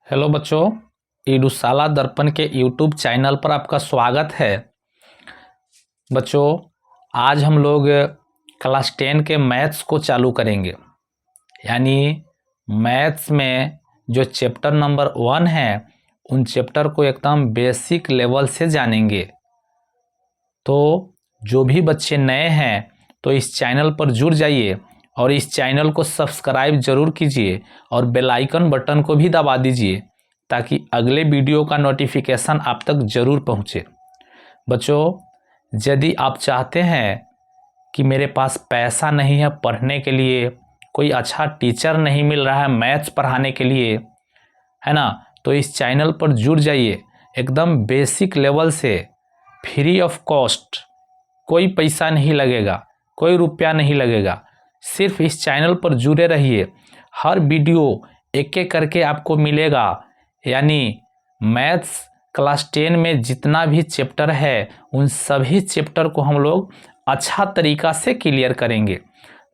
Hello बच्चों, ईडुशाला दर्पण के यूट्यूब चैनल पर आपका स्वागत है। बच्चों, आज हम लोग क्लास 10 के मैथ्स को चालू करेंगे। यानी मैथ्स में जो चैप्टर नंबर 1 है उन चैप्टर को एकदम बेसिक लेवल से जानेंगे। तो जो भी बच्चे नए हैं तो इस चैनल पर जुड़ जाइए और इस चैनल को सब्सक्राइब जरूर कीजिए और बेल आइकन बटन को भी दबा दीजिए ताकि अगले वीडियो का नोटिफिकेशन आप तक जरूर पहुंचे। बच्चों, यदि आप चाहते हैं कि मेरे पास पैसा नहीं है पढ़ने के लिए, कोई अच्छा टीचर नहीं मिल रहा है मैथ्स पढ़ाने के लिए, है ना, तो इस चैनल पर जुड़ जाइए। एकदम बेसिक लेवल से फ्री ऑफ कॉस्ट, कोई पैसा नहीं लगेगा, कोई रुपया नहीं लगेगा। सिर्फ इस चैनल पर जुड़े रहिए, हर वीडियो एक एक करके आपको मिलेगा। यानी मैथ्स क्लास 10 में जितना भी चैप्टर है उन सभी चैप्टर को हम लोग अच्छा तरीका से क्लियर करेंगे।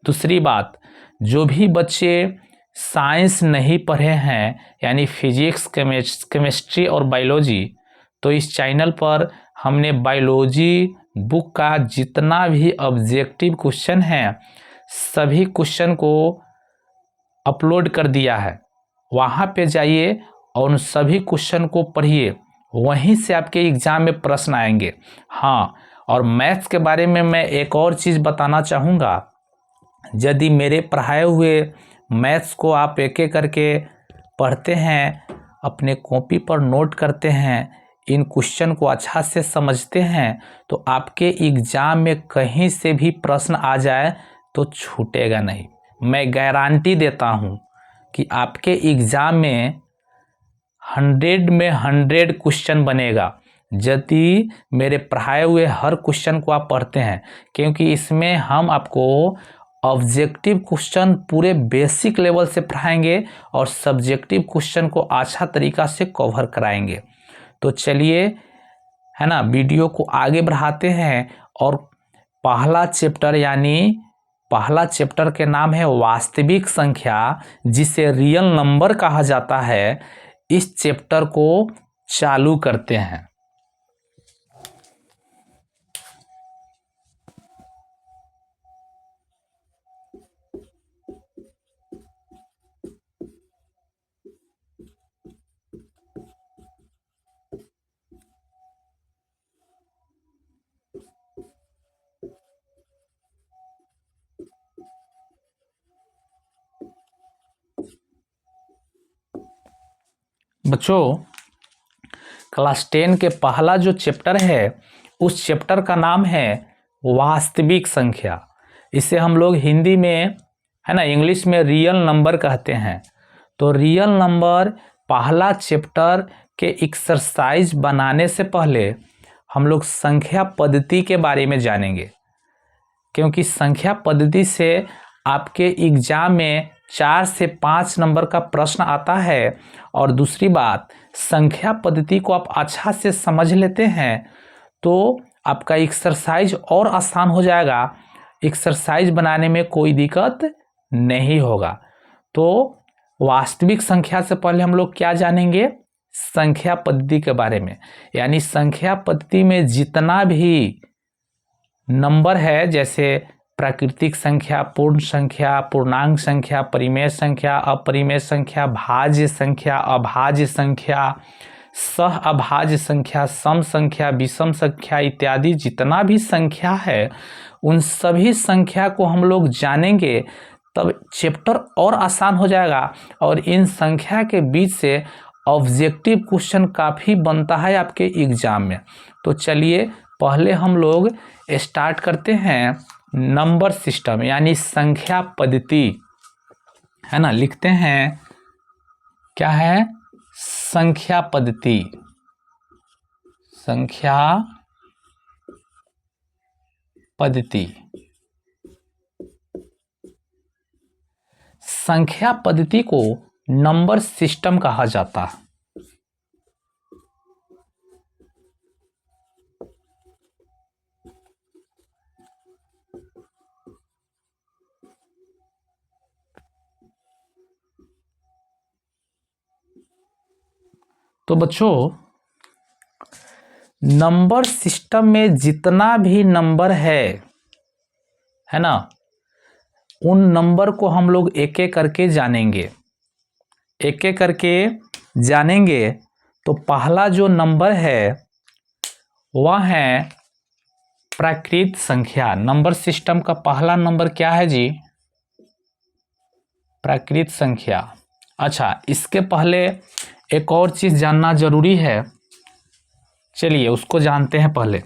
दूसरी बात, जो भी बच्चे साइंस नहीं पढ़े हैं यानी फिजिक्स, केमिस्ट्री और बायोलॉजी, तो इस चैनल पर हमने बायोलॉजी बुक का जितना भी ऑब्जेक्टिव क्वेश्चन है सभी क्वेश्चन को अपलोड कर दिया है। वहाँ पे जाइए और उन सभी क्वेश्चन को पढ़िए, वहीं से आपके एग्जाम में प्रश्न आएंगे। हाँ, और मैथ्स के बारे में मैं एक और चीज़ बताना चाहूँगा। यदि मेरे पढ़ाए हुए मैथ्स को आप एक एक करके पढ़ते हैं, अपने कॉपी पर नोट करते हैं, इन क्वेश्चन को अच्छा से समझते हैं, तो आपके एग्जाम में कहीं से भी प्रश्न आ जाए तो छूटेगा नहीं। मैं गारंटी देता हूँ कि आपके एग्जाम में 100 में 100 क्वेश्चन बनेगा यदि मेरे पढ़ाए हुए हर क्वेश्चन को आप पढ़ते हैं, क्योंकि इसमें हम आपको ऑब्जेक्टिव क्वेश्चन पूरे बेसिक लेवल से पढ़ाएंगे और सब्जेक्टिव क्वेश्चन को अच्छा तरीका से कवर कराएंगे। तो चलिए, है ना, वीडियो को आगे बढ़ाते हैं। और पहला चैप्टर के नाम है वास्तविक संख्या, जिसे रियल नंबर कहा जाता है। इस चैप्टर को चालू करते हैं। बच्चों, क्लास 10 के पहला जो चैप्टर है उस चैप्टर का नाम है वास्तविक संख्या। इसे हम लोग हिंदी में, है ना, इंग्लिश में रियल नंबर कहते हैं। तो रियल नंबर पहला चैप्टर के एक्सरसाइज बनाने से पहले हम लोग संख्या पद्धति के बारे में जानेंगे, क्योंकि संख्या पद्धति से आपके एग्जाम में 4 से 5 नंबर का प्रश्न आता है। और दूसरी बात, संख्या पद्धति को आप अच्छा से समझ लेते हैं तो आपका एक्सरसाइज और आसान हो जाएगा। एक्सरसाइज बनाने में कोई दिक्कत नहीं होगा। तो वास्तविक संख्या से पहले हम लोग क्या जानेंगे? संख्या पद्धति के बारे में। यानी संख्या पद्धति में जितना भी नंबर है, जैसे प्राकृतिक संख्या, पूर्ण संख्या, पूर्णांक संख्या, परिमेय संख्या, अपरिमेय संख्या, भाज्य संख्या, अभाज्य संख्या, सह अभाज्य संख्या, सम संख्या, विषम संख्या इत्यादि जितना भी संख्या है उन सभी संख्या को हम लोग जानेंगे, तब चैप्टर और आसान हो जाएगा। और इन संख्या के बीच से ऑब्जेक्टिव क्वेश्चन काफ़ी बनता है आपके एग्जाम में। तो चलिए पहले हम लोग स्टार्ट करते हैं नंबर सिस्टम यानी संख्या पद्धति, है ना। लिखते हैं, क्या है? संख्या पद्धति। संख्या पद्धति। संख्या पद्धति को नंबर सिस्टम कहा जाता है। तो बच्चों नंबर सिस्टम में जितना भी नंबर है ना, उन नंबर को हम लोग एक एक करके जानेंगे, एक एक करके जानेंगे। तो पहला जो नंबर है वह है प्राकृत संख्या। नंबर सिस्टम का पहला नंबर क्या है जी? प्राकृत संख्या। अच्छा, इसके पहले एक और चीज जानना जरूरी है, चलिए उसको जानते हैं पहले।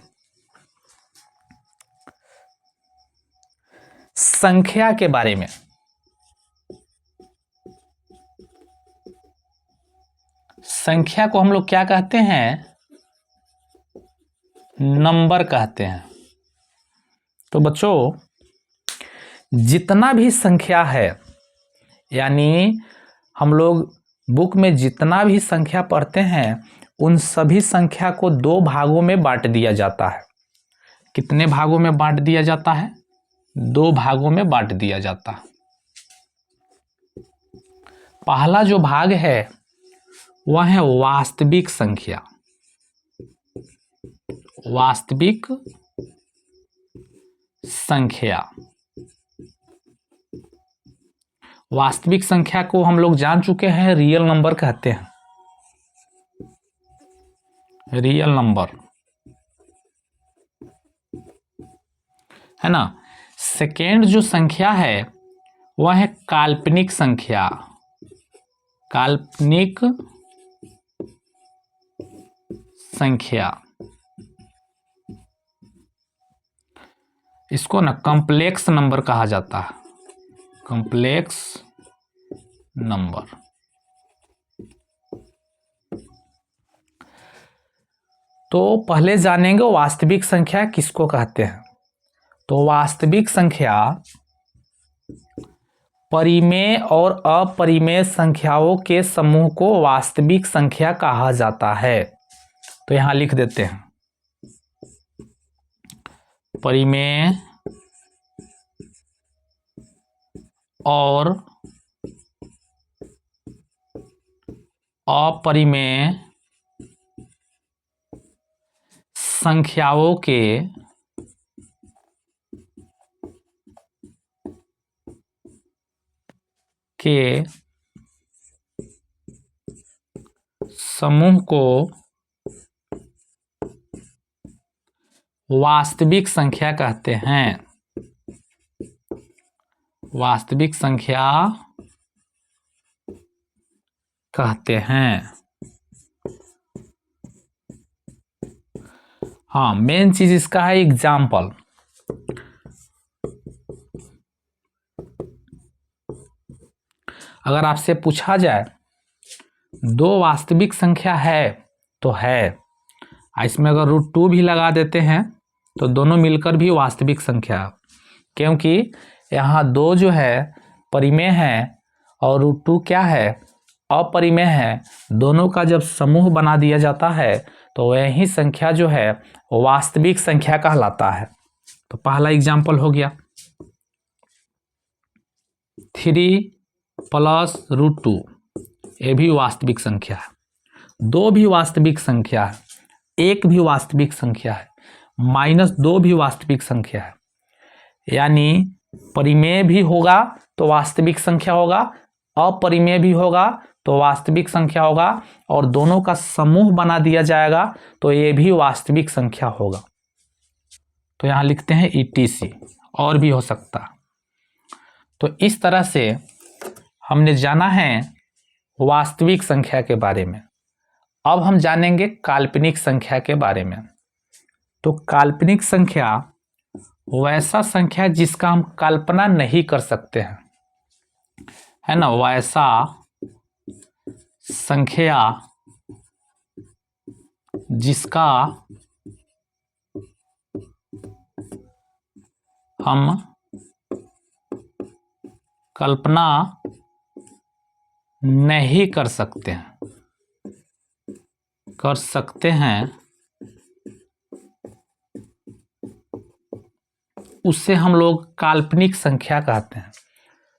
संख्या के बारे में, संख्या को हम लोग क्या कहते हैं? नंबर कहते हैं। तो बच्चों जितना भी संख्या है, यानी हम लोग बुक में जितना भी संख्या पढ़ते हैं उन सभी संख्या को दो भागों में बांट दिया जाता है। कितने भागों में बांट दिया जाता है? दो भागों में बांट दिया जाता है। पहला जो भाग है वह है वास्तविक संख्या। वास्तविक संख्या, वास्तविक संख्या को हम लोग जान चुके हैं, रियल नंबर कहते हैं। रियल नंबर है ना। सेकेंड जो संख्या है वह है काल्पनिक संख्या। काल्पनिक संख्या, इसको ना कॉम्प्लेक्स नंबर कहा जाता है। Complex number. तो पहले जानेंगे वास्तविक संख्या किसको कहते हैं। तो वास्तविक संख्या परिमेय और अपरिमेय संख्याओं के समूह को वास्तविक संख्या कहा जाता है। तो यहां लिख देते हैं, परिमेय और अपरिमेय संख्याओं के समूह को वास्तविक संख्या कहते हैं। वास्तविक संख्या कहते हैं। हाँ, मेन चीज इसका है एग्जाम्पल। अगर आपसे पूछा जाए दो वास्तविक संख्या है तो है, इसमें अगर √2 भी लगा देते हैं तो दोनों मिलकर भी वास्तविक संख्या, क्योंकि यहाँ दो जो है परिमेय है और √2 क्या है? अपरिमेय है। दोनों का जब समूह बना दिया जाता है तो वही संख्या जो है वास्तविक संख्या कहलाता है। तो पहला एग्जाम्पल हो गया 3 + √2, ये भी वास्तविक संख्या है। 2 भी वास्तविक संख्या है, 1 भी वास्तविक संख्या है, -2 भी वास्तविक संख्या है। यानी परिमेय भी होगा तो वास्तविक संख्या होगा, अपरिमेय भी होगा तो वास्तविक संख्या होगा, और दोनों का समूह बना दिया जाएगा तो ये भी वास्तविक संख्या होगा। तो यहां लिखते हैं ETC, और भी हो सकता। तो इस तरह से हमने जाना है वास्तविक संख्या के बारे में। अब हम जानेंगे काल्पनिक संख्या के बारे में। तो काल्पनिक संख्या वैसा संख्या जिसका हम कल्पना नहीं कर सकते हैं, है ना। वैसा संख्या जिसका हम कल्पना नहीं कर सकते हैं, उससे हम लोग काल्पनिक संख्या कहते हैं।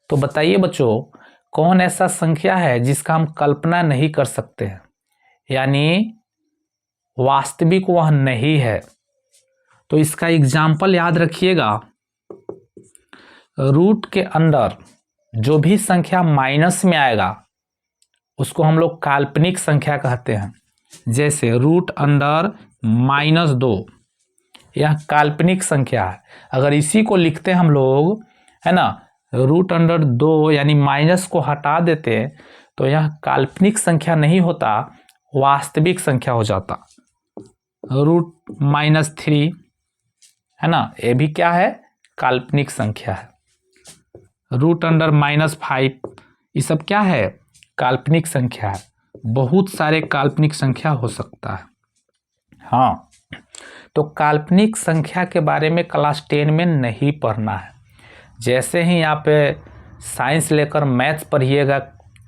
तो बताइए बच्चों, कौन ऐसा संख्या है जिसका हम कल्पना नहीं कर सकते हैं? यानी वास्तविक वह नहीं है। तो इसका एग्जाम्पल याद रखिएगा, रूट के अंदर जो भी संख्या माइनस में आएगा उसको हम लोग काल्पनिक संख्या कहते हैं। जैसे रूट अंडर -2 यह काल्पनिक संख्या है। अगर इसी को लिखते हम लोग, है ना, रूट अंडर 2 यानी माइनस को हटा देते तो यह काल्पनिक संख्या नहीं होता, वास्तविक संख्या हो जाता। रूट -3 है ना, ये भी क्या है, काल्पनिक संख्या है। रूट अंडर -5 ये सब क्या है, काल्पनिक संख्या है। बहुत सारे काल्पनिक संख्या हो सकता है। हाँ, तो काल्पनिक संख्या के बारे में क्लास 10 में नहीं पढ़ना है। जैसे ही आप साइंस लेकर मैथ्स पढ़िएगा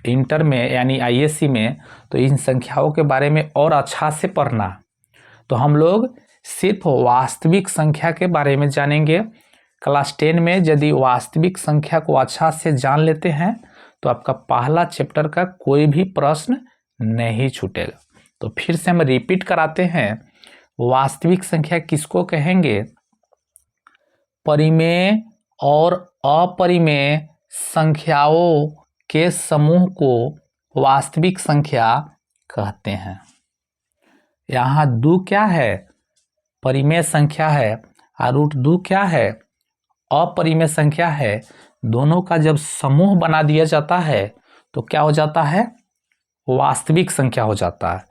इंटर में यानी आईएससी में, तो इन संख्याओं के बारे में और अच्छा से पढ़ना। तो हम लोग सिर्फ वास्तविक संख्या के बारे में जानेंगे। क्लास 10 में यदि वास्तविक संख्या को अच्छा से जान लेते हैं तो आपका पहला चैप्टर का कोई भी प्रश्न नहीं छूटेगा। तो फिर से हम रिपीट कराते हैं, वास्तविक संख्या किसको कहेंगे, परिमेय और अपरिमेय संख्याओं के समूह को वास्तविक संख्या कहते हैं। यहाँ 2 क्या है, परिमेय संख्या है, और रूट 2 क्या है, अपरिमेय संख्या है। दोनों का जब समूह बना दिया जाता है तो क्या हो जाता है, वास्तविक संख्या हो जाता है।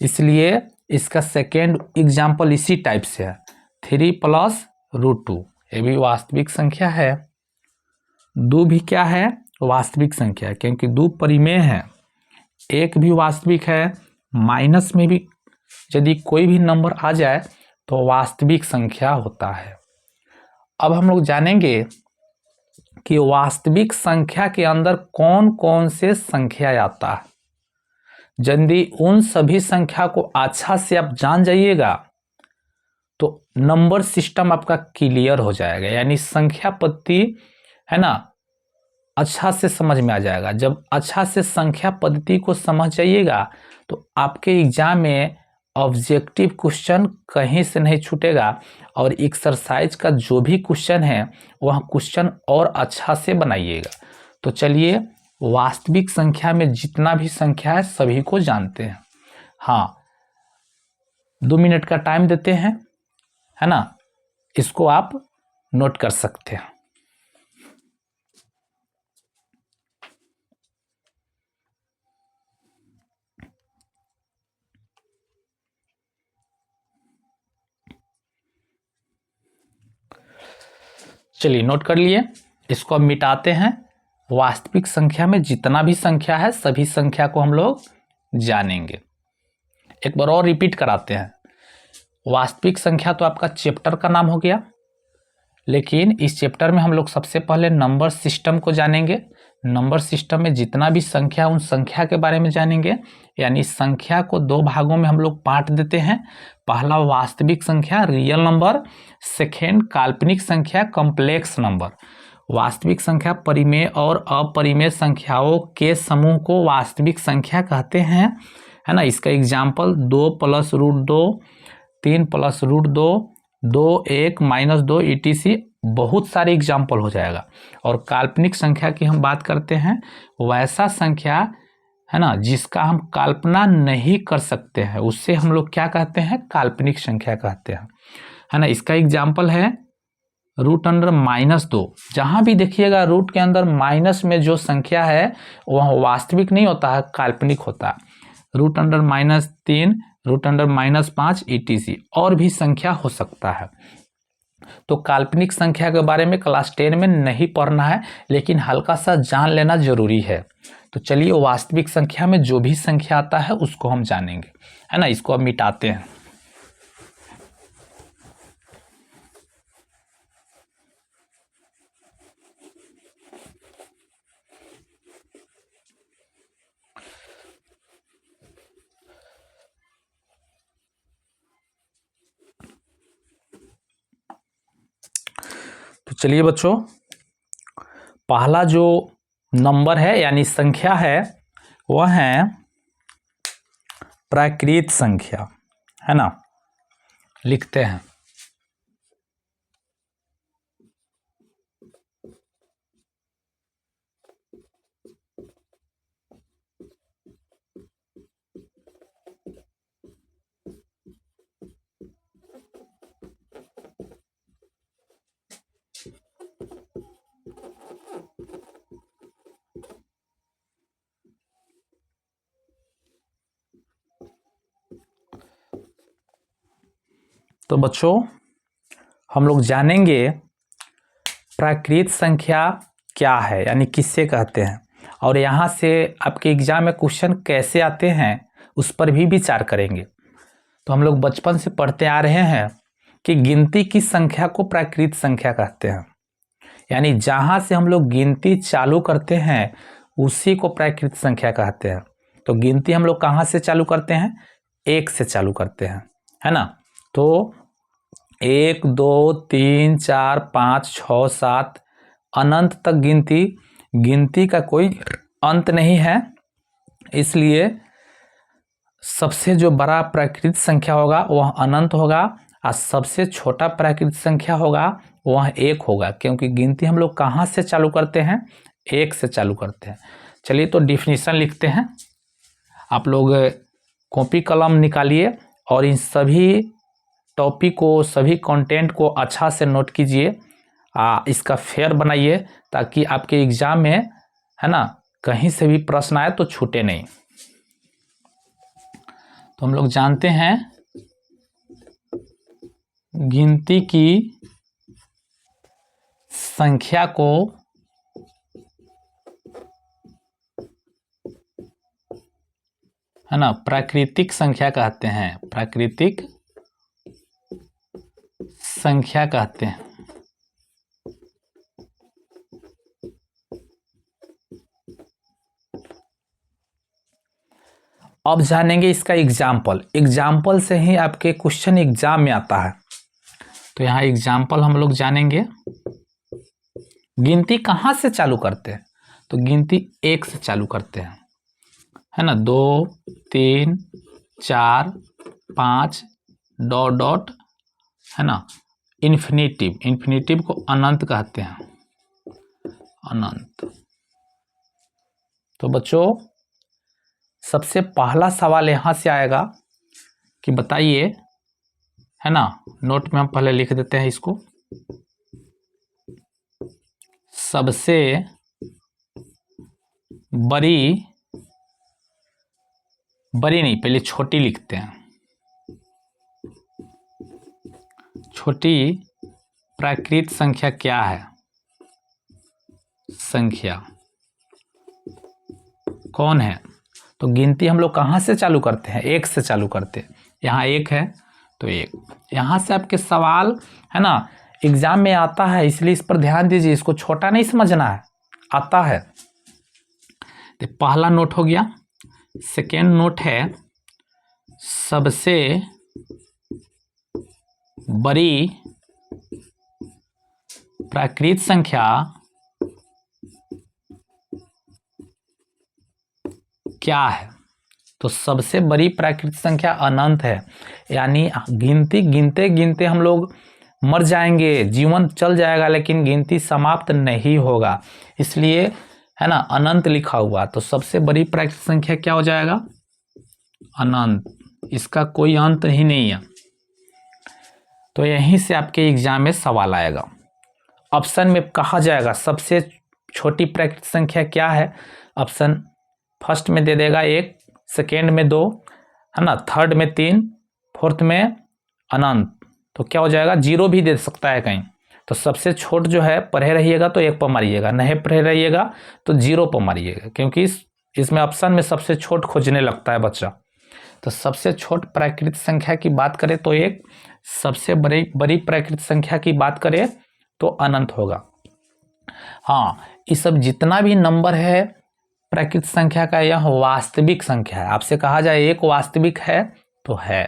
इसलिए इसका सेकेंड एग्जाम्पल इसी टाइप से है, 3 + √2 ये भी वास्तविक संख्या है। 2 भी क्या है, वास्तविक संख्या है, क्योंकि 2 परिमेय है। 1 भी वास्तविक है, माइनस में भी यदि कोई भी नंबर आ जाए तो वास्तविक संख्या होता है। अब हम लोग जानेंगे कि वास्तविक संख्या के अंदर कौन कौन से संख्या आता है। यदि उन सभी संख्या को अच्छा से आप जान जाइएगा तो नंबर सिस्टम आपका क्लियर हो जाएगा, यानी संख्या पद्धति है ना अच्छा से समझ में आ जाएगा। जब अच्छा से संख्या पद्धति को समझ जाइएगा तो आपके एग्जाम में ऑब्जेक्टिव क्वेश्चन कहीं से नहीं छूटेगा, और एक्सरसाइज का जो भी क्वेश्चन है वह क्वेश्चन और अच्छा से बनाइएगा। तो चलिए, वास्तविक संख्या में जितना भी संख्या है सभी को जानते हैं। हाँ, 2 मिनट का टाइम देते हैं, है ना, इसको आप नोट कर सकते हैं। चलिए नोट कर लिए, इसको अब मिटाते हैं। वास्तविक संख्या में जितना भी संख्या है सभी संख्या को हम लोग जानेंगे। एक बार और रिपीट कराते हैं। वास्तविक संख्या तो आपका चैप्टर का नाम हो गया, लेकिन इस चैप्टर में हम लोग सबसे पहले नंबर सिस्टम को जानेंगे। नंबर सिस्टम में जितना भी संख्या उन संख्या के बारे में जानेंगे। यानी संख्या को 2 भागों में हम लोग बांट देते हैं। पहला वास्तविक संख्या रियल नंबर, सेकेंड काल्पनिक संख्या कॉम्प्लेक्स नंबर। वास्तविक संख्या परिमेय और अपरिमेय संख्याओं के समूह को वास्तविक संख्या कहते हैं, है ना। इसका एग्जाम्पल 2 + √2, 3 + √2, 2, 1, -2 etc बहुत सारे एग्जाम्पल हो जाएगा। और काल्पनिक संख्या की हम बात करते हैं, वैसा संख्या है ना जिसका हम कल्पना नहीं कर सकते हैं, उससे हम लोग क्या कहते हैं, काल्पनिक संख्या कहते हैं, है ना। इसका एग्जाम्पल है रूट अंडर -2। जहां भी देखिएगा रूट के अंदर माइनस में जो संख्या है वह वास्तविक नहीं होता है, काल्पनिक होता है। Root under -3, root under -5 etc और भी संख्या हो सकता है। तो काल्पनिक संख्या के बारे में क्लास 10 में नहीं पढ़ना है, लेकिन हल्का सा जान लेना जरूरी है। तो चलिए, वास्तविक संख्या में जो भी संख्या आता है उसको हम जानेंगे, है ना। इसको अब मिटाते हैं। तो चलिए बच्चों, पहला जो नंबर है यानी संख्या है वह है प्राकृत संख्या, है ना। लिखते हैं तो बच्चों हम लोग जानेंगे प्राकृत संख्या क्या है, यानी किससे कहते हैं, और यहाँ से आपके एग्जाम में क्वेश्चन कैसे आते हैं उस पर भी विचार करेंगे। तो हम लोग बचपन से पढ़ते आ रहे हैं कि गिनती की संख्या को प्राकृत संख्या कहते हैं, यानी जहाँ से हम लोग गिनती चालू करते हैं उसी को प्राकृत संख्या कहते हैं। तो गिनती हम लोग कहाँ से चालू करते हैं? 1 से चालू करते हैं, है ना। तो 1 2 3 4 5 6 7 अनंत तक गिनती का कोई अंत नहीं है, इसलिए सबसे जो बड़ा प्राकृत संख्या होगा वह अनंत होगा और सबसे छोटा प्राकृत संख्या होगा वह 1 होगा, क्योंकि गिनती हम लोग कहाँ से चालू करते हैं? 1 से चालू करते हैं। चलिए तो डिफिनीशन लिखते हैं। आप लोग कॉपी कलम निकालिए और इन सभी टॉपिक को, सभी कंटेंट को अच्छा से नोट कीजिए, इसका फेयर बनाइए ताकि आपके एग्जाम में, है ना, कहीं से भी प्रश्न आए तो छूटे नहीं। तो हम लोग जानते हैं गिनती की संख्या को है ना प्राकृतिक संख्या कहते हैं, प्राकृतिक संख्या कहते हैं। अब जानेंगे इसका एग्जाम्पल से ही आपके क्वेश्चन एग्जाम में आता है। तो यहाँ एग्जाम्पल हम लोग जानेंगे। गिनती कहाँ से चालू करते हैं? तो गिनती 1 से चालू करते हैं, है ना। 2 3 4 5 डॉट डॉट, है ना, इन्फिनिटिव को अनंत कहते हैं, अनंत। तो बच्चों सबसे पहला सवाल यहाँ से आएगा कि बताइए, है ना, नोट में हम पहले लिख देते हैं इसको। सबसे बड़ी नहीं, पहले छोटी लिखते हैं। छोटी प्राकृत संख्या क्या है? संख्या कौन है? तो गिनती हम लोग कहाँ से चालू करते हैं? 1 से चालू करते हैं। यहाँ 1 है तो 1। यहाँ से आपके सवाल, है ना, एग्जाम में आता है, इसलिए इस पर ध्यान दीजिए, इसको छोटा नहीं समझना है, आता है। तो पहला नोट हो गया। सेकेंड नोट है सबसे बड़ी प्राकृत संख्या क्या है? तो सबसे बड़ी प्राकृत संख्या अनंत है, यानी गिनती गिनते गिनते हम लोग मर जाएंगे, जीवन चल जाएगा, लेकिन गिनती समाप्त नहीं होगा, इसलिए, है ना, अनंत लिखा हुआ। तो सबसे बड़ी प्राकृत संख्या क्या हो जाएगा? अनंत, इसका कोई अंत ही नहीं है। तो यहीं से आपके एग्जाम में सवाल आएगा। ऑप्शन में कहा जाएगा सबसे छोटी प्राकृत संख्या क्या है? ऑप्शन फर्स्ट में दे देगा 1, सेकेंड में 2, है ना, थर्ड में 3, फोर्थ में अनंत। तो क्या हो जाएगा? 0 भी दे सकता है कहीं। तो सबसे छोट जो है पढ़े रहिएगा तो 1 पर मारिएगा, नहीं पढ़े रहिएगा तो 0 पर मारिएगा, क्योंकि इसमें ऑप्शन में सबसे छोट खोजने लगता है बच्चा। तो सबसे छोट प्राकृत संख्या की बात करें तो 1, सबसे बड़ी प्राकृत संख्या की बात करें तो अनंत होगा। हाँ, ये सब जितना भी नंबर है प्राकृत संख्या का, यह वास्तविक संख्या है। आपसे कहा जाए 1 वास्तविक है तो है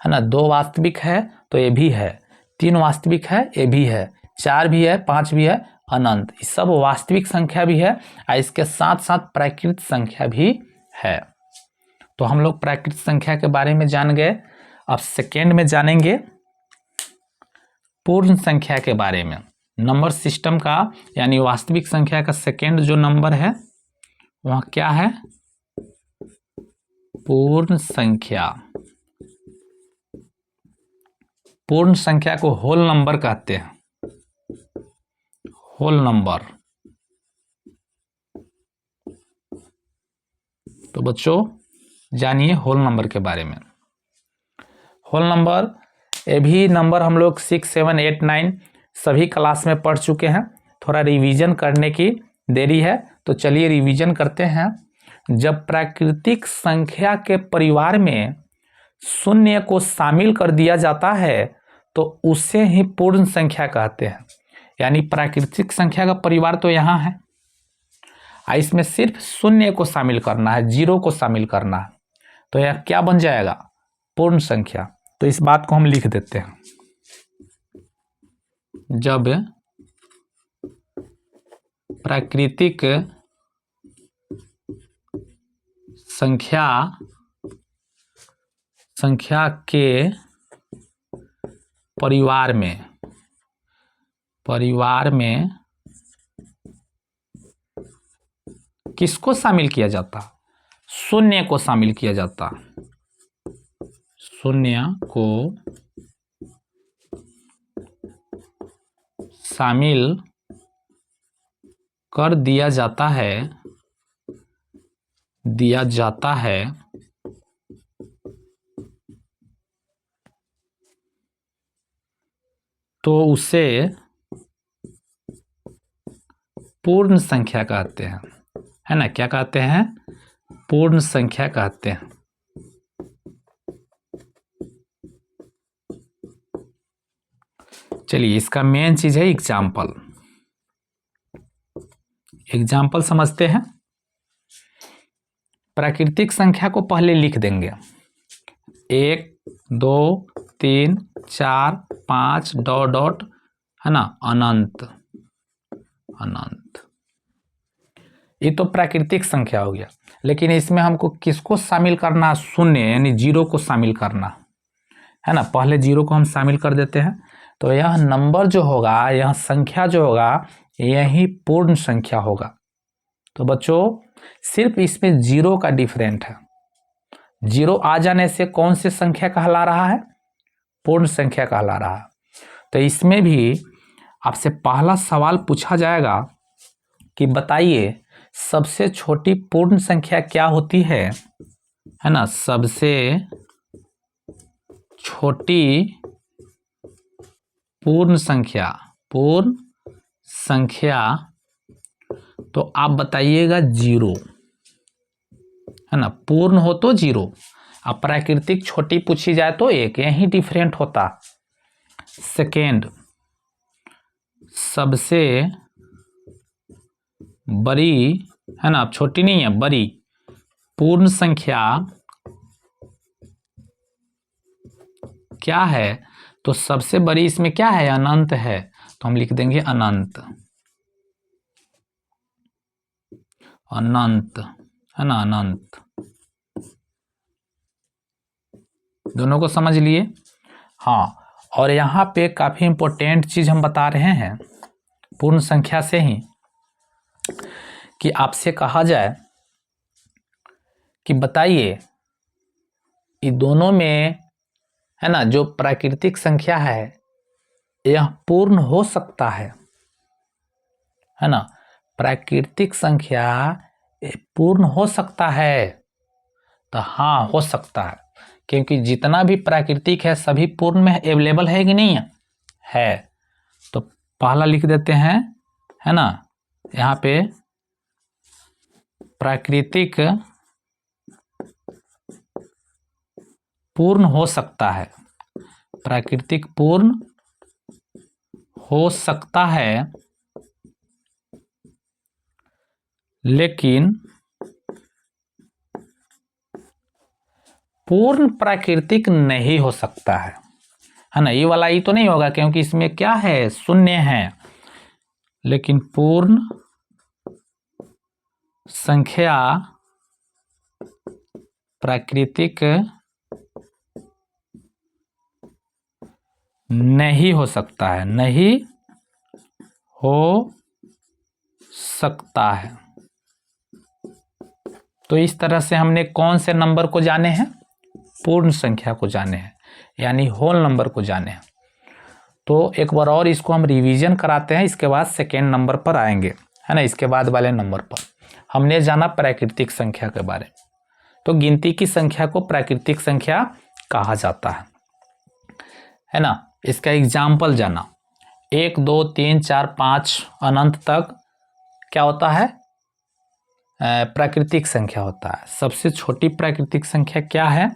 ना, 2 वास्तविक है तो ये भी है, 3 वास्तविक है ये भी है, 4 भी है, 5 भी है, अनंत। ये सब वास्तविक संख्या भी है और इसके साथ साथ प्राकृत संख्या भी है। तो हम लोग प्राकृतिक संख्या के बारे में जान गए। अब सेकेंड में जानेंगे पूर्ण संख्या के बारे में। नंबर सिस्टम का यानी वास्तविक संख्या का सेकेंड जो नंबर है वह क्या है? पूर्ण संख्या। पूर्ण संख्या को होल नंबर कहते हैं, होल नंबर। तो बच्चों जानिए होल नंबर के बारे में। होल नंबर, ये भी नंबर हम लोग 6, 7, 8, 9 सभी क्लास में पढ़ चुके हैं। थोड़ा रिवीजन करने की देरी है तो चलिए रिवीजन करते हैं। जब प्राकृतिक संख्या के परिवार में शून्य को शामिल कर दिया जाता है तो उसे ही पूर्ण संख्या कहते हैं। यानी प्राकृतिक संख्या का परिवार तो यहाँ है, इसमें सिर्फ शून्य को शामिल करना है, जीरो को शामिल करना है, तो यह क्या बन जाएगा? पूर्ण संख्या। तो इस बात को हम लिख देते हैं। जब प्राकृतिक संख्या के परिवार में किसको शामिल किया जाता? शून्य को शामिल किया जाता। शून्य को शामिल कर दिया जाता है तो उसे पूर्ण संख्या कहते हैं, है ना? क्या कहते हैं? पूर्ण संख्या कहते हैं। चलिए इसका मेन चीज है एग्जाम्पल समझते हैं। प्राकृतिक संख्या को पहले लिख देंगे 1, 2, 3, 4, 5 डॉट डॉट, है ना, अनंत। ये तो प्राकृतिक संख्या हो गया। लेकिन इसमें हमको किसको शामिल करना? शून्य यानी जीरो को शामिल करना है ना। पहले जीरो को हम शामिल कर देते हैं तो यह नंबर जो होगा, यह संख्या जो होगा, यही पूर्ण संख्या होगा। तो बच्चों सिर्फ इसमें जीरो का डिफरेंट है। जीरो आ जाने से कौन सी संख्या कहला रहा है? पूर्ण संख्या कहला रहा है। तो इसमें भी आपसे पहला सवाल पूछा जाएगा कि बताइए सबसे छोटी पूर्ण संख्या क्या होती है ना? सबसे छोटी पूर्ण संख्या तो आप बताइएगा जीरो, है ना। पूर्ण हो तो जीरो, अब प्राकृतिक छोटी पूछी जाए तो एक, यही डिफरेंट होता। सेकेंड, सबसे बड़ी, है ना, अब छोटी नहीं है, बड़ी पूर्ण संख्या क्या है? तो सबसे बड़ी इसमें क्या है? अनंत है, तो हम लिख देंगे अनंत, है ना, अनंत। दोनों को समझ लिए? हाँ, और यहाँ पे काफी इंपॉर्टेंट चीज हम बता रहे हैं पूर्ण संख्या से ही, कि आपसे कहा जाए कि बताइए ये दोनों में, है ना, जो प्राकृतिक संख्या है यह पूर्ण हो सकता है ना। प्राकृतिक संख्या पूर्ण हो सकता है? तो हाँ, हो सकता है, क्योंकि जितना भी प्राकृतिक है सभी पूर्ण में अवेलेबल है कि नहीं है। तो पहला लिख देते हैं, है ना, यहाँ पे प्राकृतिक पूर्ण हो सकता है, प्राकृतिक पूर्ण हो सकता है, लेकिन पूर्ण प्राकृतिक नहीं हो सकता है ना। ये वाला ये तो नहीं होगा क्योंकि इसमें क्या है? शून्य है। लेकिन पूर्ण संख्या प्राकृतिक नहीं हो सकता है, नहीं हो सकता है। तो इस तरह से हमने कौन से नंबर को जाने हैं? पूर्ण संख्या को जाने हैं, यानी होल नंबर को जाने हैं। तो एक बार और इसको हम रिवीजन कराते हैं, इसके बाद सेकेंड नंबर पर आएंगे, है ना। इसके बाद वाले नंबर पर हमने जाना प्राकृतिक संख्या के बारे में। तो गिनती की संख्या को प्राकृतिक संख्या कहा जाता है ना। इसका एग्जाम्पल जाना, 1 2 3 4 5 अनंत तक क्या होता है? प्राकृतिक संख्या होता है। सबसे छोटी प्राकृतिक संख्या क्या है?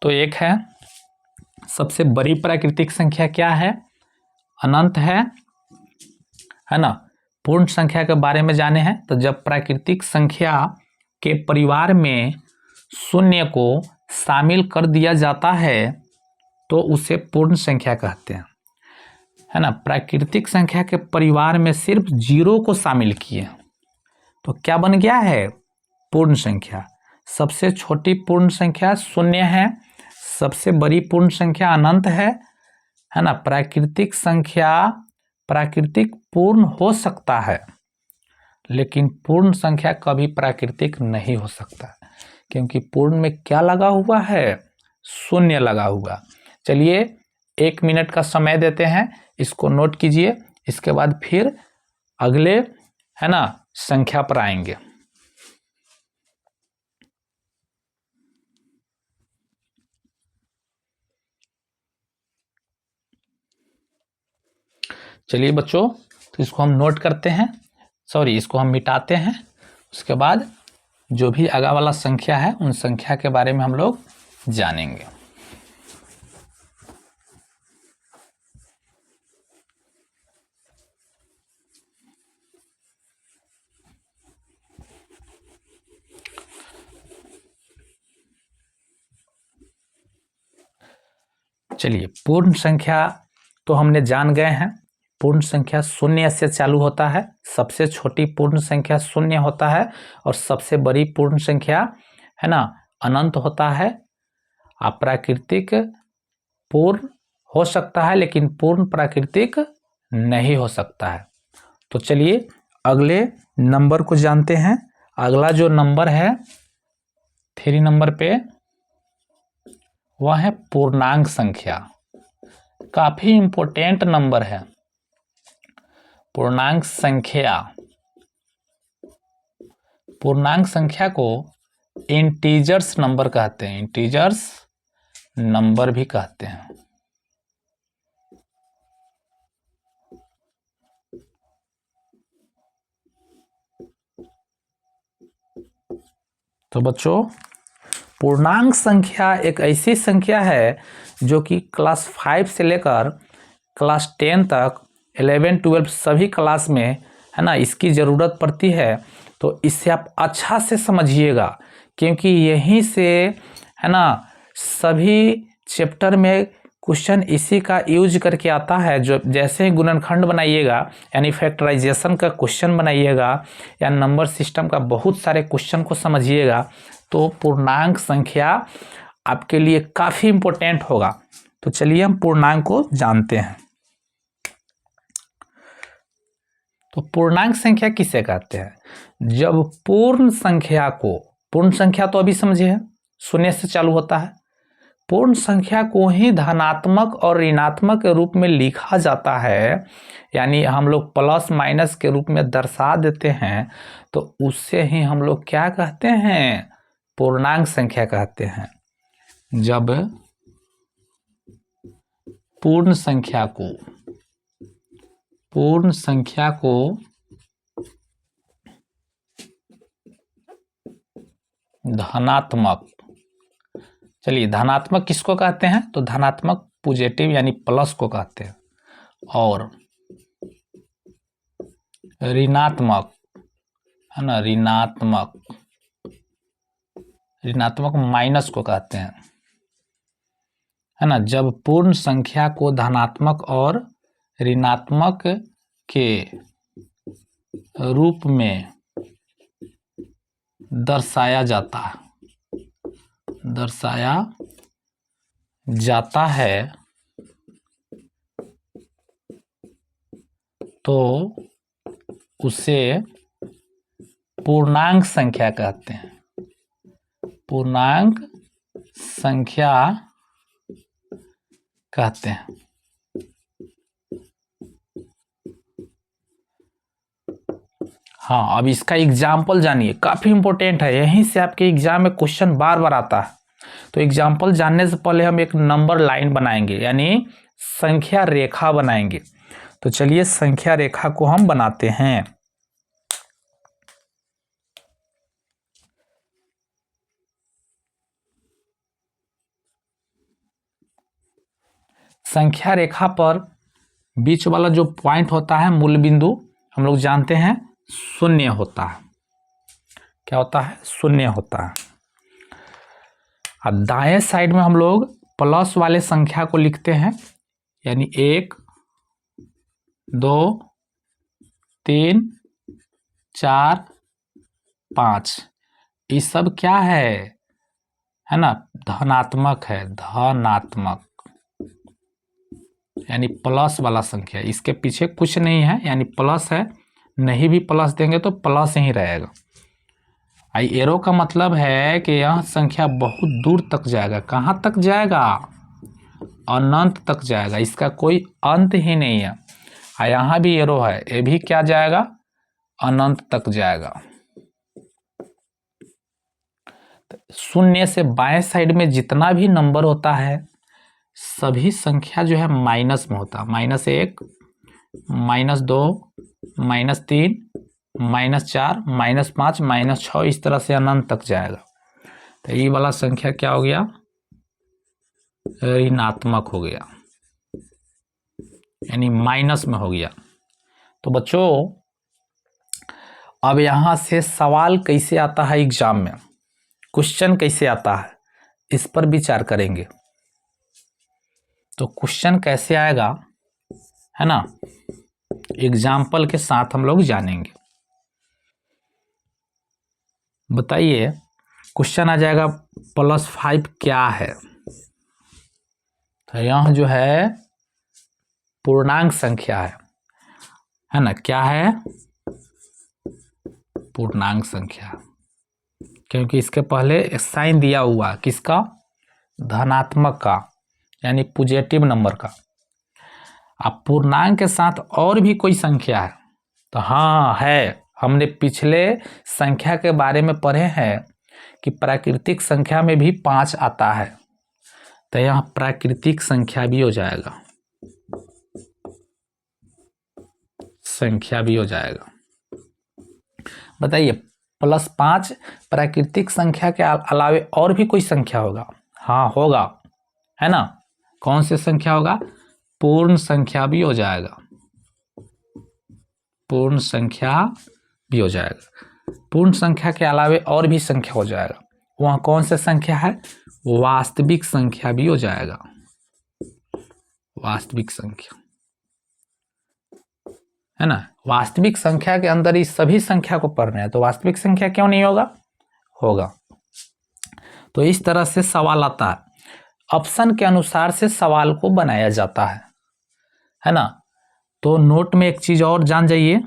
तो 1 है। सबसे बड़ी प्राकृतिक संख्या क्या है? अनंत है ना। पूर्ण संख्या के बारे में जाने हैं, तो जब प्राकृतिक संख्या के परिवार में शून्य को शामिल कर दिया जाता है तो उसे पूर्ण संख्या कहते हैं, है ना। प्राकृतिक संख्या के परिवार में सिर्फ 0 को शामिल किए तो क्या बन गया है? पूर्ण संख्या। सबसे छोटी पूर्ण संख्या 0 है, सबसे बड़ी पूर्ण संख्या अनंत है ना। प्राकृतिक संख्या प्राकृतिक पूर्ण हो सकता है, लेकिन पूर्ण संख्या कभी प्राकृतिक नहीं हो सकता, क्योंकि पूर्ण में क्या लगा हुआ है? 0 लगा हुआ। चलिए 1 मिनट का समय देते हैं, इसको नोट कीजिए। इसके बाद फिर अगले, है ना, संख्या पर आएंगे। चलिए बच्चों, तो इसको हम नोट करते हैं, इसको हम मिटाते हैं। उसके बाद जो भी आगे वाला संख्या है उन संख्या के बारे में हम लोग जानेंगे। चलिए, पूर्ण संख्या तो हमने जान गए हैं। पूर्ण संख्या 0 से चालू होता है, सबसे छोटी पूर्ण संख्या 0 होता है और सबसे बड़ी पूर्ण संख्या, है ना, अनंत होता है। अप्राकृतिक पूर्ण हो सकता है, लेकिन पूर्ण प्राकृतिक नहीं हो सकता है। तो चलिए अगले नंबर को जानते हैं। अगला जो नंबर है 3 नंबर पे, वह है पूर्णांक संख्या। काफी इंपॉर्टेंट नंबर है पूर्णांक संख्या। पूर्णांक संख्या को इंटीजर्स नंबर कहते हैं, इंटीजर्स नंबर भी कहते हैं। तो बच्चों, पूर्णांक संख्या एक ऐसी संख्या है जो कि क्लास 5 से लेकर क्लास 10 तक, 11 12 सभी क्लास में, है ना, इसकी ज़रूरत पड़ती है। तो इससे आप अच्छा से समझिएगा, क्योंकि यहीं से, है ना, सभी चैप्टर में क्वेश्चन इसी का यूज करके आता है। जो जैसे ही गुणनखंड बनाइएगा, यानी फैक्टराइजेशन का क्वेश्चन बनाइएगा, या नंबर सिस्टम का बहुत सारे क्वेश्चन को समझिएगा, तो पूर्णांक संख्या आपके लिए काफ़ी इम्पोर्टेंट होगा। तो चलिए हम पूर्णांक को जानते हैं। तो पूर्णांक संख्या किसे कहते हैं? जब पूर्ण संख्या को, पूर्ण संख्या तो अभी समझे हैं, 0 से चालू होता है। पूर्ण संख्या को ही धनात्मक और ऋणात्मक के रूप में लिखा जाता है, यानी हम लोग प्लस माइनस के रूप में दर्शा देते हैं, तो उससे ही हम लोग क्या कहते हैं? पूर्णांक संख्या कहते हैं। जब पूर्ण संख्या को धनात्मक, चलिए धनात्मक किसको कहते हैं? तो धनात्मक पॉजिटिव यानी प्लस को कहते हैं, और ऋणात्मक, है ना, ऋणात्मक माइनस को कहते हैं, है ना। जब पूर्ण संख्या को धनात्मक और ऋणात्मक के रूप में दर्शाया जाता है, दर्शाया जाता है तो उसे पूर्णांक संख्या कहते हैं। पूर्णांक संख्या कहते हैं। हाँ, अब इसका एग्जाम्पल जानिए, काफी इंपॉर्टेंट है, यहीं से आपके एग्जाम में क्वेश्चन बार बार आता है। तो एग्जाम्पल जानने से पहले हम एक नंबर लाइन बनाएंगे, यानी संख्या रेखा बनाएंगे। तो चलिए संख्या रेखा को हम बनाते हैं। संख्या रेखा पर बीच वाला जो पॉइंट होता है, मूल बिंदु, हम लोग जानते हैं शून्य होता है। क्या होता है? शून्य होता है। और दाएं साइड में हम लोग प्लस वाले संख्या को लिखते हैं, यानी 1 2 3 4 5। ये सब क्या है ना, धनात्मक है, धनात्मक, यानी प्लस वाला संख्या। इसके पीछे कुछ नहीं है, यानी प्लस है, नहीं भी प्लस देंगे तो प्लस ही रहेगा। आई एरो का मतलब है कि यह संख्या बहुत दूर तक जाएगा। कहाँ तक जाएगा? अनंत तक जाएगा, इसका कोई अंत ही नहीं है। और यहाँ भी एरो है, ये भी क्या जाएगा? अनंत तक जाएगा। शून्य से बाएं साइड में जितना भी नंबर होता है, सभी संख्या जो है माइनस में होता है। -1 -2 -3 -4 -5 -6, इस तरह से अनंत तक जाएगा। तो ये वाला संख्या क्या हो गया? ऋणात्मक हो गया, यानी माइनस में हो गया। तो बच्चों, अब यहां से सवाल कैसे आता है एग्जाम में, क्वेश्चन कैसे आता है, इस पर विचार करेंगे। तो क्वेश्चन कैसे आएगा, है ना, एग्जाम्पल के साथ हम लोग जानेंगे। बताइए, क्वेश्चन आ जाएगा +5 क्या है? तो यह जो है पूर्णांक संख्या है ना। क्या है? पूर्णांक संख्या, क्योंकि इसके पहले साइन दिया हुआ, किसका? धनात्मक का, यानी पॉजिटिव नंबर का। अब पूर्णांक के साथ और भी कोई संख्या है? तो हाँ है, हमने पिछले संख्या के बारे में पढ़े हैं कि प्राकृतिक संख्या में भी 5 आता है। तो यहाँ प्राकृतिक संख्या भी हो जाएगा, संख्या भी हो जाएगा। बताइए, +5 प्राकृतिक संख्या के अलावे और भी कोई संख्या होगा? हाँ होगा, है ना। कौन सी संख्या होगा? पूर्ण संख्या भी हो जाएगा, पूर्ण संख्या भी हो जाएगा। पूर्ण संख्या के अलावे और भी संख्या हो जाएगा। वहाँ कौन सा संख्या है? वास्तविक संख्या भी हो जाएगा, वास्तविक संख्या, है ना। वास्तविक संख्या के अंदर इस सभी संख्या को पढ़ रहे हैं, तो वास्तविक संख्या क्यों नहीं होगा? होगा। तो इस तरह से सवाल आता है, ऑप्शन के अनुसार से सवाल को बनाया जाता है ना। तो नोट में एक चीज और जान जाइए।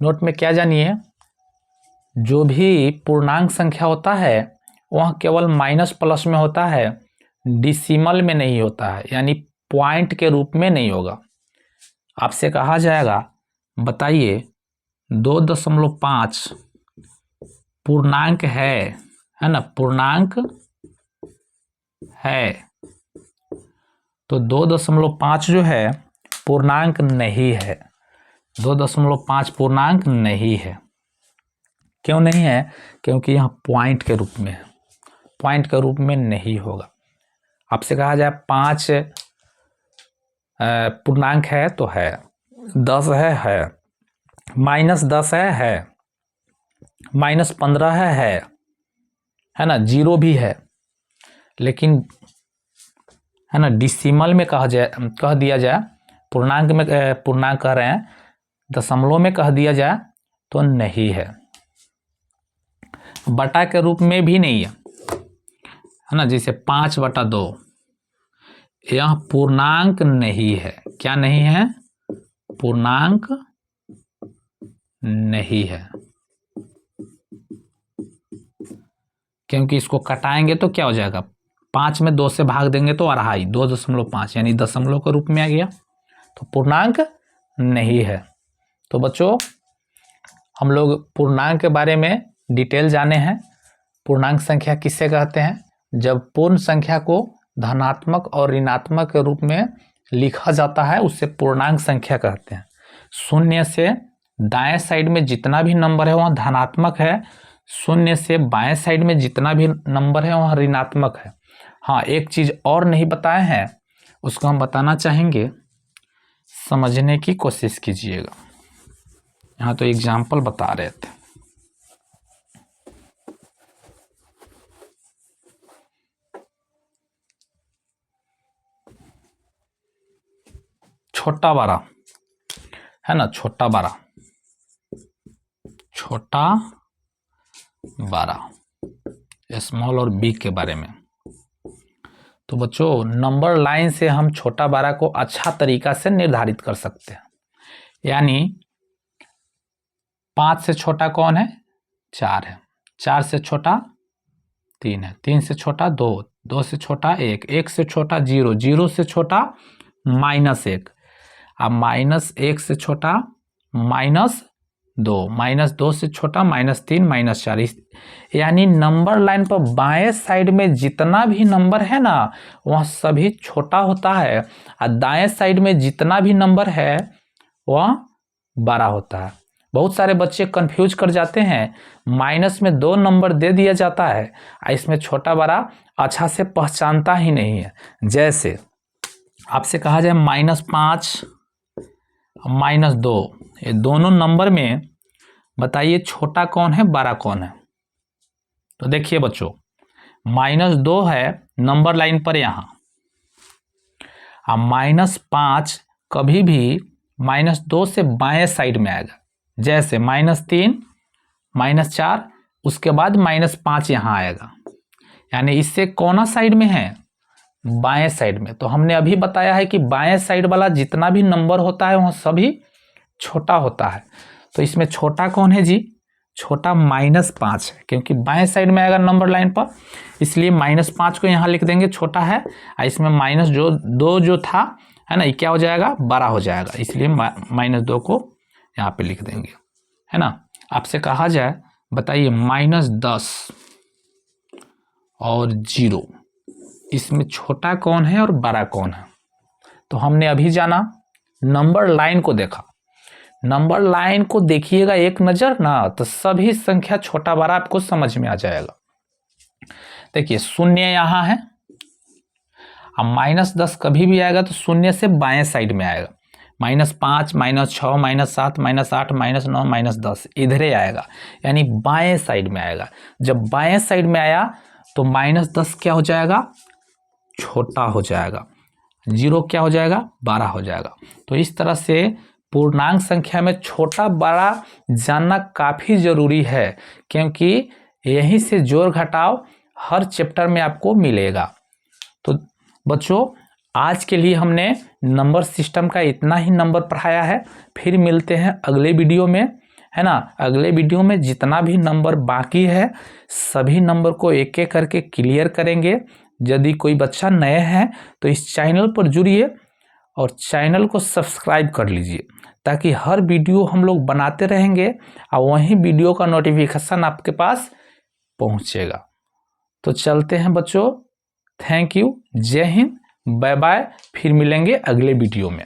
नोट में क्या जानिए? जो भी पूर्णांक संख्या होता है वह केवल माइनस प्लस में होता है, डिसिमल में नहीं होता है, यानी पॉइंट के रूप में नहीं होगा। आपसे कहा जाएगा, बताइए 2.5 पूर्णांक है ना, पूर्णांक है। तो 2.5 जो है पूर्णांक नहीं है, 2.5 पूर्णांक नहीं है। क्यों नहीं है? क्योंकि यहाँ पॉइंट के रूप में है, पॉइंट के रूप में नहीं होगा। आपसे कहा जाए 5 पूर्णांक है तो है, 10 है, -10 है, -15 है ना, 0 भी है। लेकिन है ना, डिसिमल में कह दिया जाए, पूर्णांक में पूर्णांक कह रहे हैं, दशमलव में कह दिया जाए तो नहीं है। बटा के रूप में भी नहीं है ना, जैसे 5/2 यह पूर्णांक नहीं है। क्या नहीं है? पूर्णांक नहीं है, क्योंकि इसको कटाएंगे तो क्या हो जाएगा, 5 में 2 से भाग देंगे तो 2.5, 2.5 यानी दशमलव के रूप में आ गया, तो पूर्णांक नहीं है। तो बच्चों हम लोग पूर्णांक के बारे में डिटेल जाने हैं। पूर्णांक संख्या किसे कहते हैं? जब पूर्ण संख्या को धनात्मक और ऋणात्मक के रूप में लिखा जाता है उससे पूर्णांक संख्या कहते हैं। शून्य से दाएं साइड में जितना भी नंबर है वह धनात्मक है, शून्य से बाएं साइड में जितना भी नंबर है वह ऋणात्मक है। हाँ, एक चीज और नहीं बताए हैं, उसको हम बताना चाहेंगे, समझने की कोशिश कीजिएगा। यहाँ तो एग्जाम्पल बता रहे थे। छोटा बड़ा है ना, छोटा बड़ा स्मॉल और बिग के बारे में। तो बच्चों नंबर लाइन से हम छोटा बड़ा को अच्छा तरीका से निर्धारित कर सकते हैं। यानी 5 से छोटा कौन है? 4 है। 4 से छोटा 3 है। 3 से छोटा 2, 2 से छोटा 1, 1 से छोटा 0, 0 से छोटा -1, अब -1 से छोटा -2, -2 से छोटा -3, -4। यानी नंबर लाइन पर बाएं साइड में जितना भी नंबर है ना वह सभी छोटा होता है, और दाएं साइड में जितना भी नंबर है वह बड़ा होता है। बहुत सारे बच्चे कंफ्यूज कर जाते हैं, माइनस में 2 नंबर दे दिया जाता है और इसमें छोटा बड़ा अच्छा से पहचानता ही नहीं है। जैसे आपसे कहा जाए -5 -2, ये दोनों नंबर में बताइए छोटा कौन है बड़ा कौन है? तो देखिए बच्चों, -2 है नंबर लाइन पर यहाँ, और -5 कभी भी -2 से बाएं साइड में आएगा। जैसे -3 -4 उसके बाद -5 यहाँ आएगा, यानी इससे कौन साइड में है? बाएं साइड में। तो हमने अभी बताया है कि बाएं साइड वाला जितना भी नंबर होता है वह सभी छोटा होता है। तो इसमें छोटा कौन है जी? छोटा -5 है, क्योंकि बाएं साइड में आएगा नंबर लाइन पर, इसलिए -5 को यहाँ लिख देंगे छोटा है, और इसमें -2 जो था है ना, ये क्या हो जाएगा? बड़ा हो जाएगा, इसलिए -2 को यहाँ पे लिख देंगे, है ना। आपसे कहा जाए बताइए -10 और 0, इसमें छोटा कौन है और बड़ा कौन है? तो हमने अभी जाना, नंबर लाइन को देखा। नंबर लाइन को देखिएगा एक नज़र ना, तो सभी संख्या छोटा बड़ा आपको समझ में आ जाएगा। देखिए शून्य यहाँ है, अब -10 कभी भी आएगा तो शून्य से बाएं साइड में आएगा। -5 -6 -7 -8 -9 -10 इधरे आएगा, यानी बाएं साइड में आएगा। जब बाएं साइड में आया तो -10 क्या हो जाएगा? छोटा हो जाएगा। 0 क्या हो जाएगा? बड़ा हो जाएगा। तो इस तरह से पूर्णांक संख्या में छोटा बड़ा जानना काफ़ी ज़रूरी है, क्योंकि यहीं से जोड़ घटाव हर चैप्टर में आपको मिलेगा। तो बच्चों आज के लिए हमने नंबर सिस्टम का इतना ही नंबर पढ़ाया है। फिर मिलते हैं अगले वीडियो में, है ना। अगले वीडियो में जितना भी नंबर बाकी है सभी नंबर को एक एक करके क्लियर करेंगे। यदि कोई बच्चा नए हैं तो इस चैनल पर जुड़िए और चैनल को सब्सक्राइब कर लीजिए, ताकि हर वीडियो हम लोग बनाते रहेंगे और वहीं वीडियो का नोटिफिकेशन आपके पास पहुंचेगा। तो चलते हैं बच्चों, थैंक यू, जय हिंद, बाय बाय, फिर मिलेंगे अगले वीडियो में।